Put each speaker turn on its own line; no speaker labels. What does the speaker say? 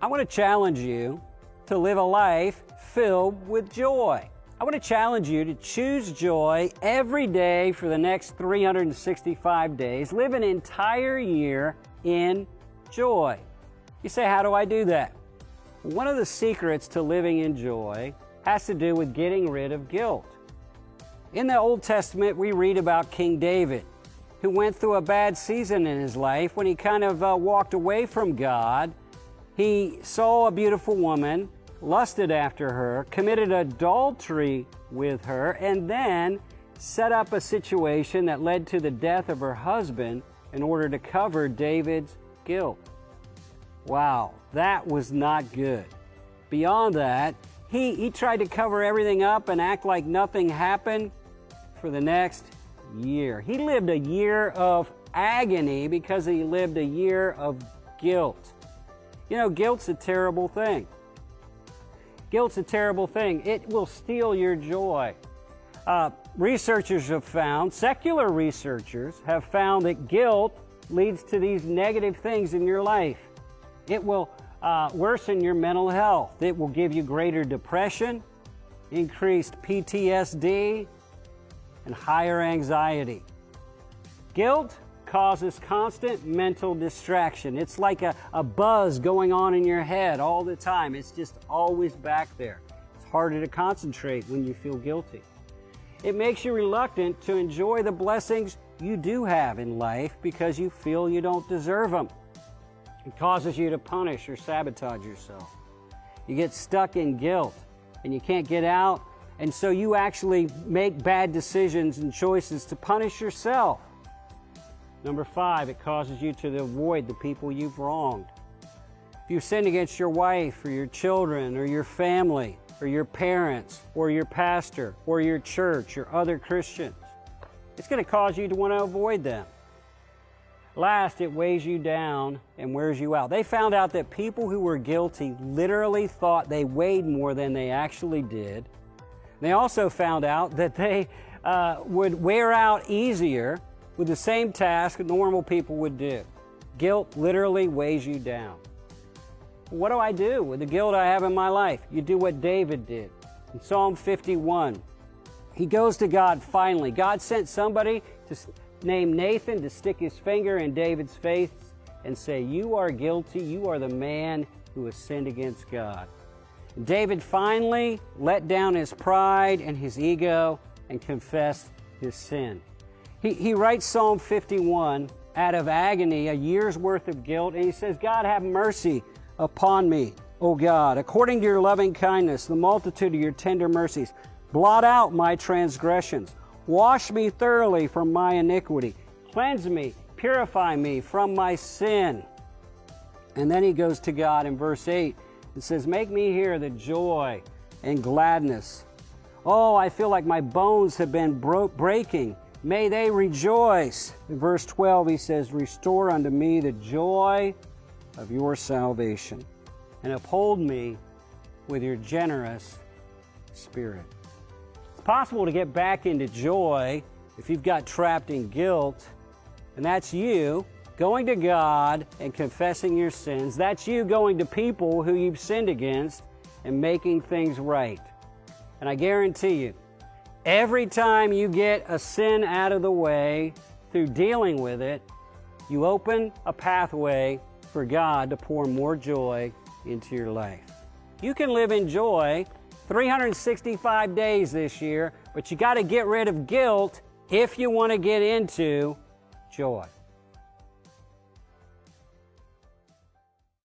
I want to challenge you to live a life filled with joy. I want to challenge you to choose joy every day for the next 365 days. Live an entire year in joy. You say, how do I do that? One of the secrets to living in joy has to do with getting rid of guilt. In the Old Testament, we read about King David, who went through a bad season in his life when he kind of walked away from God. He saw a beautiful woman, lusted after her, committed adultery with her, and then set up a situation that led to the death of her husband in order to cover David's guilt. Wow, that was not good. Beyond that, he tried to cover everything up and act like nothing happened for the next year. He lived a year of agony because he lived a year of guilt. You know, guilt's a terrible thing. Guilt's a terrible thing. It will steal your joy. Researchers have found, secular researchers have found that guilt leads to these negative things in your life. It will worsen your mental health. It will give you greater depression, increased PTSD, and higher anxiety. Guilt causes constant mental distraction. It's like a buzz going on in your head all the time. It's just always back there. It's harder to concentrate when you feel guilty. It makes you reluctant to enjoy the blessings you do have in life because you feel you don't deserve them. It causes you to punish or sabotage yourself. You get stuck in guilt and you can't get out, and so you actually make bad decisions and choices to punish yourself. Number 5, it causes you to avoid the people you've wronged. If you've sinned against your wife or your children or your family or your parents or your pastor or your church or other Christians, it's going to cause you to want to avoid them. Last, it weighs you down and wears you out. They found out that people who were guilty literally thought they weighed more than they actually did. They also found out that they would wear out easier with the same task normal people would do. Guilt literally weighs you down. What do I do with the guilt I have in my life? You do what David did. In Psalm 51, he goes to God finally. God sent somebody named Nathan to stick his finger in David's face and say, you are guilty. You are the man who has sinned against God. David finally let down his pride and his ego and confessed his sin. He writes Psalm 51 out of agony, a year's worth of guilt, and he says, God, have mercy upon me, O God, according to your loving kindness, the multitude of your tender mercies. Blot out my transgressions. Wash me thoroughly from my iniquity. Cleanse me, purify me from my sin. And then he goes to God in verse 8 and says, make me hear the joy and gladness. Oh, I feel like my bones have been breaking. May they rejoice. In verse 12, he says, restore unto me the joy of your salvation and uphold me with your generous spirit. It's possible to get back into joy if you've got trapped in guilt, and that's you going to God and confessing your sins. That's you going to people who you've sinned against and making things right. And I guarantee you, every time you get a sin out of the way through dealing with it, you open a pathway for God to pour more joy into your life. You can live in joy 365 days this year, but you got to get rid of guilt if you want to get into joy.